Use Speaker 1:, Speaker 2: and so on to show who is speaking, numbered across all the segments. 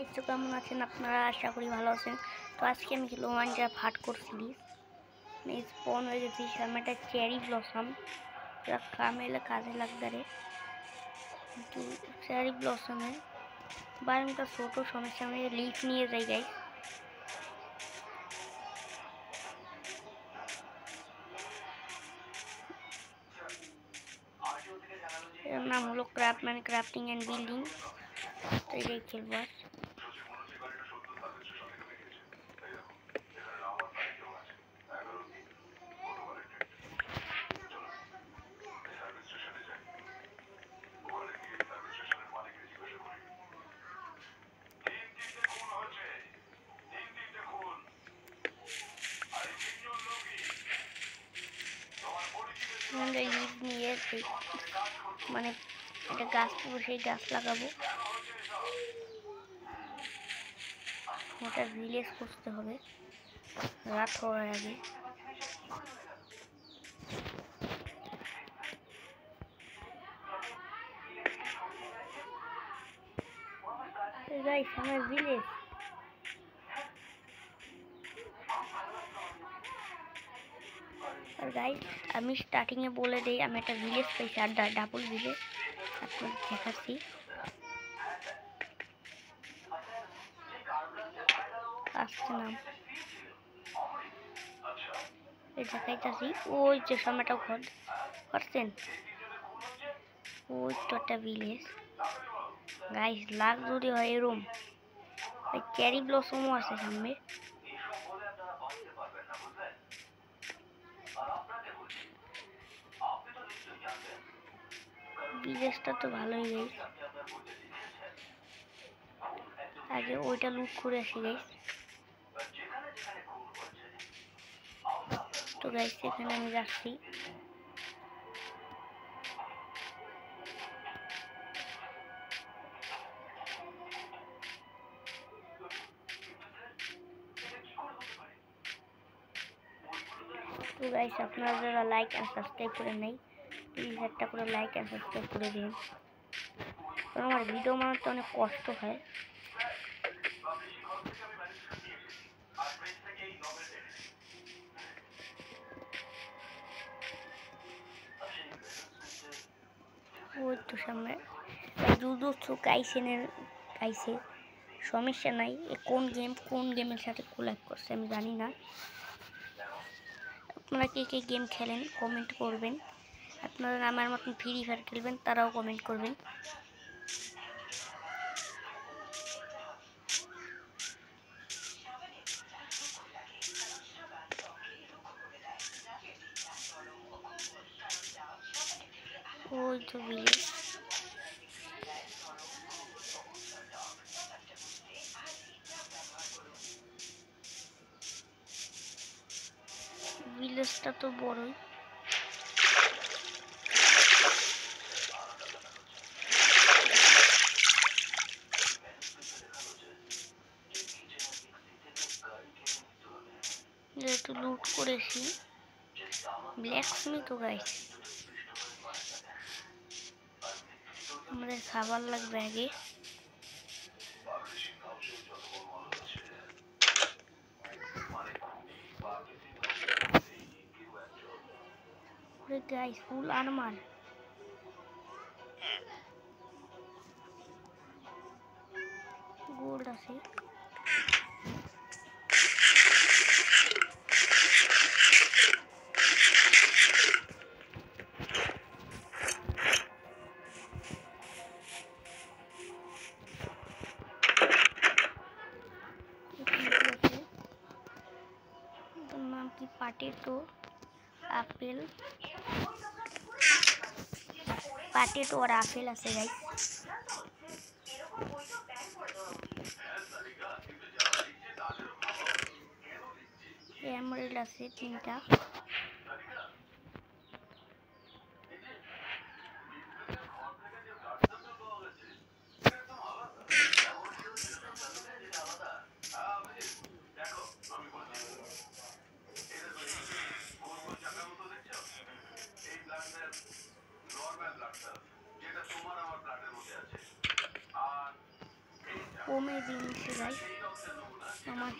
Speaker 1: Guys, তো কেমন আছেন আপনারা? আশা করি ভালো আছেন। তো আজকে আমি খেলবো মাইনক্রাফট হার্ডকোর সিরিজ। স্পন হয়ে গেছি সামনে একটা চেরি ব্লসম, যা কামেলে কাজে লাগবে রে। কিন্তু চেরি ব্লসমে বারমটা ছোটো সমস্যা, আমি লিফ নিয়ে যাই গাইস। এর নাম হলো ক্রাফটিং অ্যান্ড বিল্ডিং। তো এটাই খেলবো আজ। লিভ নিয়ে মানে একটা গাছ পাবো, সেই গাছ লাগাবো। ওটা ভিলেজ করতে হবে রাত হওয়ার আগে। গাইস, আমার ভিলেজ। আর গাইস, আমি স্টার্টিংয়ে বলে দিই, আমি একটা ভিলেজ পেয়েছি, আর ডাবল ভিলেজ আপনাদের দেখাচ্ছি। আসছে নাম এই দেখাইতেছি। ওই যে সামনেটা ঘর করছেন, ওই তো একটা ভিলেজ। গাইস, লাখ যদি হয় এরম, ওই চেরি ব্লসমও আছে সামনে। ভিলেজটা তো ভালোই গাইস। আগে ওইটা লুট করে আসি গাইস। তো গাইস, এখানে আমি যাচ্ছি। তো গাইস, আপনারা যারা লাইক এন্ড সাবস্ক্রাইব করে নেই, প্লিজ একটা করে লাইক এন্ড সাবস্ক্রাইব করে দিন, কারণ আমার ভিডিও বানাতে অনেক কষ্ট হয়। ওই তো সামনে জুজুৎসু কাইসেনের গাইছে, সমস্যা নাই। কোন গেমের সাথে কোল্যাব করছে আমি জানি না। আপনারা কে কে গেম খেলেন কমেন্ট করবেন। আপনারা আমার মতন ফ্রি ফায়ার খেলবেন, তারাও কমেন্ট করবেন। ওই তো ভিলেজ। ভিলেজটা তো বড়ই। যেহেতু লুট করেছি, ব্ল্যাকস্মিথ গাইস, আমাদের খাবার লাগবে আগে। গাইস, ফুল আর্মার। গোল্ড আছে। নাম কি? পটেটো, আপেল, পটেটো আর আপেল আছে গাইস। এমরাল্ড আছে 3টা। ওমের জিনিসে গাইস আমার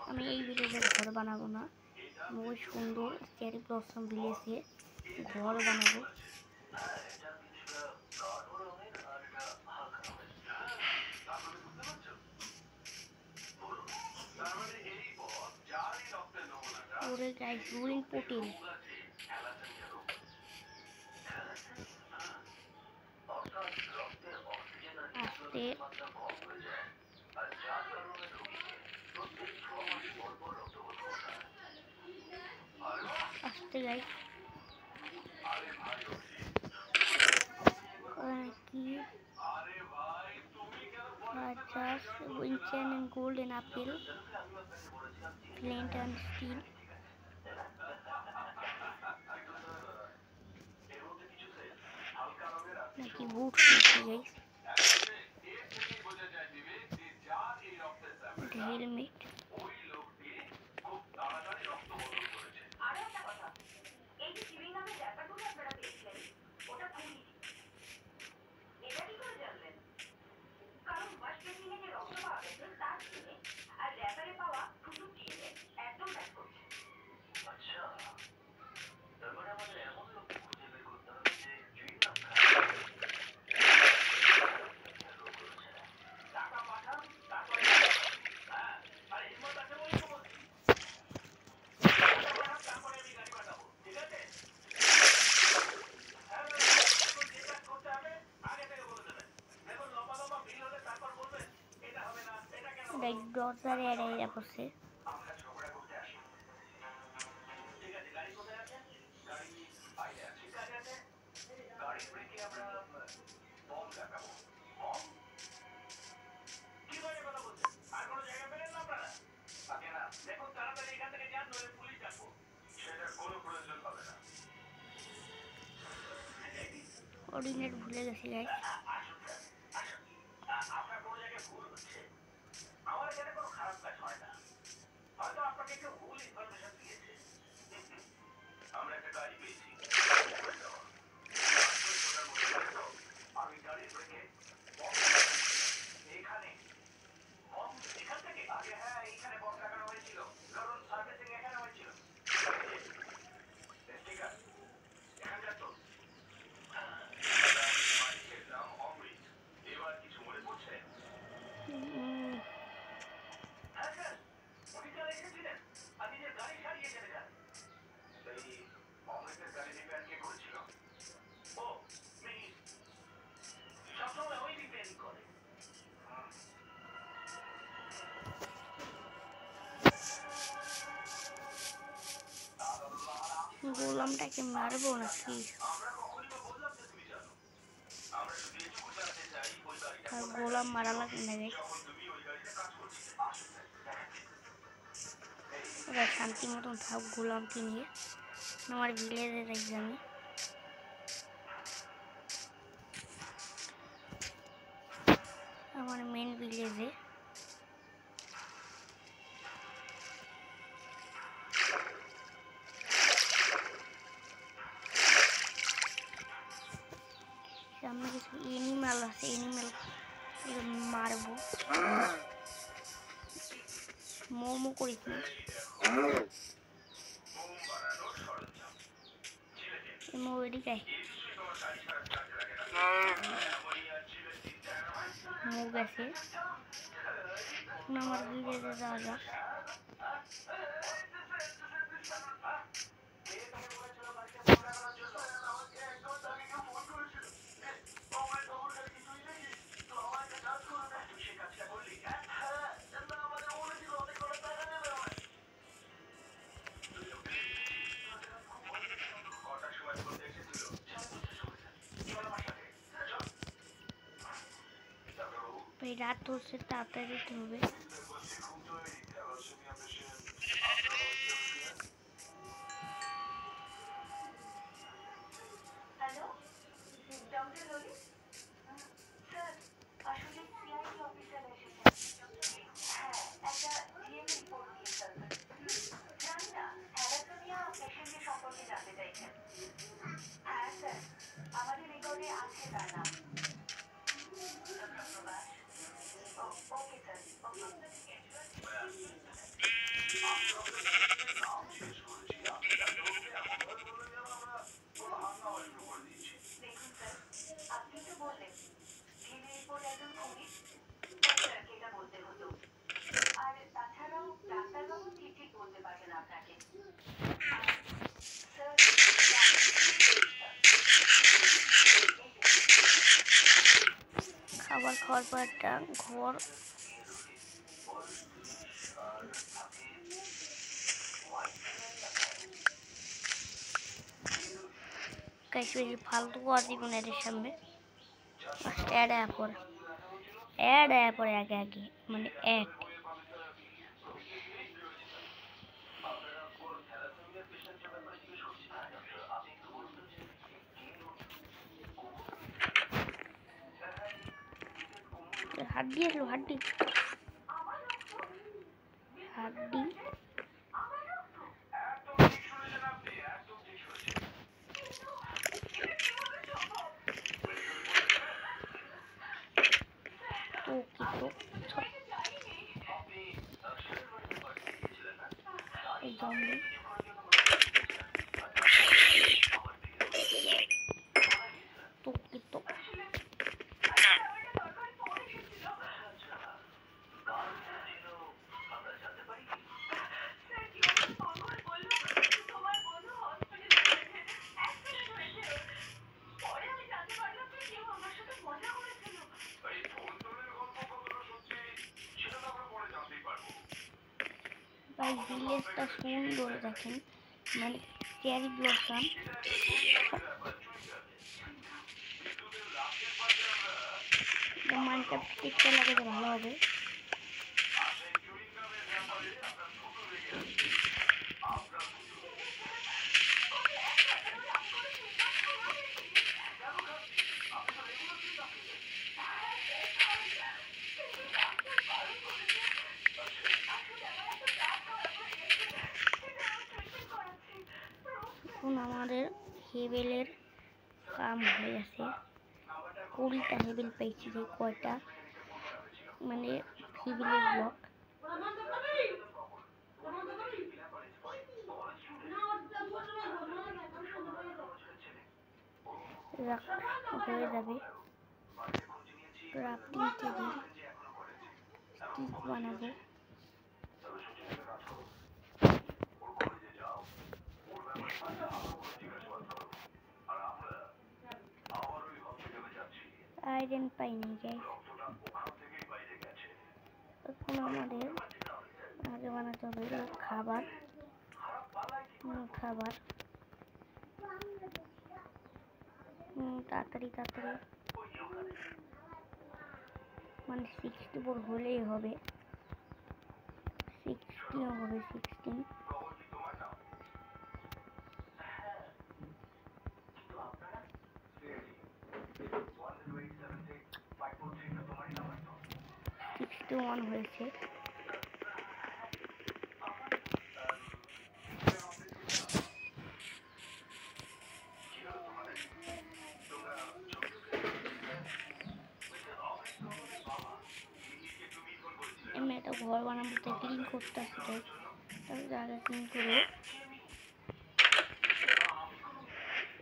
Speaker 1: আমি এই ভিলেজে ঘর বানাবো না, ওই সুন্দর চেরি ব্লসম ভিলেজে ঘর বানাবো। ওরে গাইস রুইন পোর্টাল আস্তে আস্তে গাইস কি just winchen and gold and apple flint and steel নাকি বুট কিনছি গাইস হেলমেট ব্রাউজারে অ্যাড আইয়া পড়ছে কোঅর্ডিনেট ভুলে গেছি গাইস গোলামটাকে মারবো নাকি গোলাম মারা লাগবে না গাইস ওরা শান্তি মতন থাক গোলামকে নিয়ে আমার ভিলেজে যাই আমি আমার মেন ভিলেজে সামনে কিছু এনিম্যাল আছে এনিম্যাল মারবো মোমো করিস না মো এদিকে মো গেছে আমার ভিলেজে যাওয়া যাক রাত হচ্ছে তাড়াতাড়ি যেতে হবে
Speaker 2: Okay, sir.
Speaker 1: খাবার খাওয়ার পর একটা ঘর বেশি ফালতু আর দিব না এদের সামনে। অ্যাড আয়া পরে আগে আগে মানে অ্যাড হাড্ডি আসলো হাড্ডি জম্বি ভাই ভিলেজটা সুন্দর দেখেন মানে চেরি ব্লসম মাইনক্রাফট টিকতে লাগে ভালো হবে। এখন আমাদের হেবেলের কাম হয়ে গেছে 20টা হেবেল পেয়েছি যে কয়টা মানে হেবেলের ব্লক হয়ে যাবে। ক্রাফটিং টেবিল স্টিক বানাবো আয়রন পাইনি গাইস। এখন আমাদের আগে বানাতে হবে খাবার তাড়াতাড়ি মানে 64 হলেই হবে 16 হবে 16 61 হয়েছে। আমি একটা ঘর বানাবো তাই ক্লিন করতে আসতে তারপর জায়গা ক্লিন করে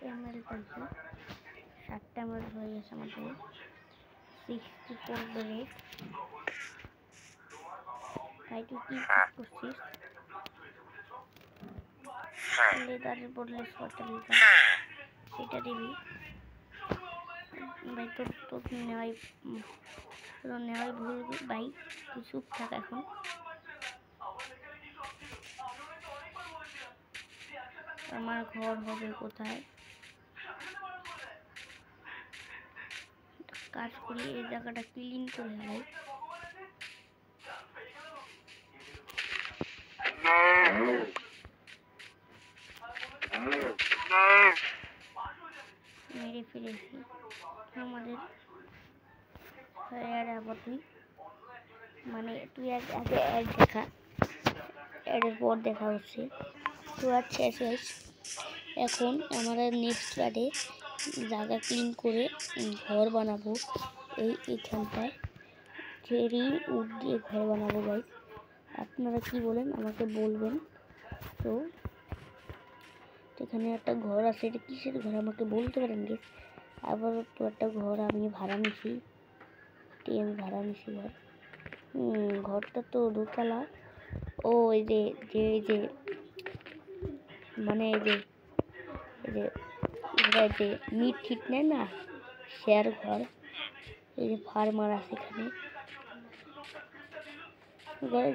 Speaker 1: এমএল করছি 7টা এমএল হয়ে গেছে আমাদের 64 ব্রেক। ভাই তুই কি করছিস? লেদারের বদলে শর্টটা লেদার সেটা দিবি ভাই। তোর নেওয়াই ভুল ভাই, তুই চুপ থাক এখন। আমার ঘর হবে কোথায়? কাজ করি এই জায়গাটা ক্লিন করে ভাই। মেরে ফেলেছি আমাদের মানে তুই আগে অ্যাড দেখা, অ্যাডের পর দেখা হচ্ছে। তো আচ্ছা এখন আমরা নেক্সট কার্ডে জায়গা ক্লিন করে ঘর বানাবো এইখানটায়। চেরি উড দিয়ে ঘর বানাবো গাইস। আপনারা কি বলেন আমাকে বলবেন। তো এখানে একটা ঘর আছে, এটা কিসের ঘর আমাকে বলতে পারেন গাইস। আবার তো একটা ঘর আমি ভাড়া নিছি, ভাড়া নিছি ঘর। ঘরটা তো দোতলা। ও এই যে মানে এই যে মিট ঠিট নেয় না, শেয়ার ঘর। এই যে ফার্মার আছে এখানে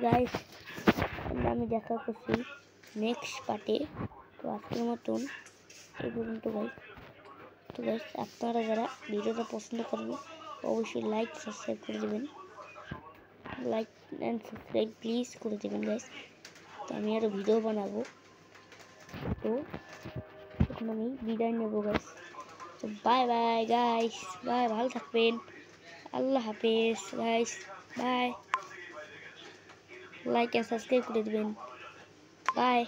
Speaker 1: গাইস। আমি দেখা করছি নেক্সট পার্টে। তো আজকের মতন এই পর্যন্ত গাইস। তো গাইস আপনারা যারা ভিডিওটা পছন্দ করবেন অবশ্যই লাইক সাবস্ক্রাইব করে দেবেন, লাইক অ্যান্ড সাবস্ক্রাইব প্লিজ করে দেবেন গাইস। তো আমি আরও ভিডিও বানাবো। তো এখন আমি বিদায় নেব গাইস। তো বাই বাই গাইস, বাই, ভালো থাকবেন, আল্লাহ হাফেজ guys, bye, like and subscribe করে দেবেন, বাই।